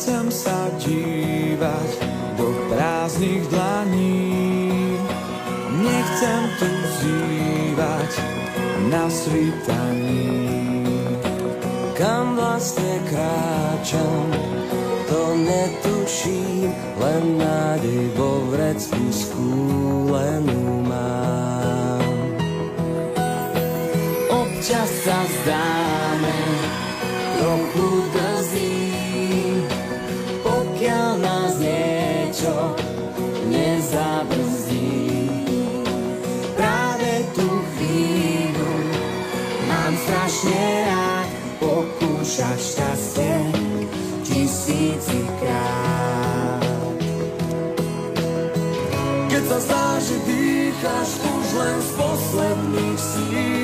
nechcem sa dívať do prázdnych dlaní. Nechcem tu zývať na svítaní. Kam vlastne kráčam, to netuším, len nádej vo vrecku skúlenú mám. Občas sa zdáme trochu drzým, pokiaľ nás niečo nezabrzdí. Práve tú chvíľu mám strašne rád, pokúšať šťastie tisícikrát. Keď sa zdá, že dýcháš už len z posledných síl,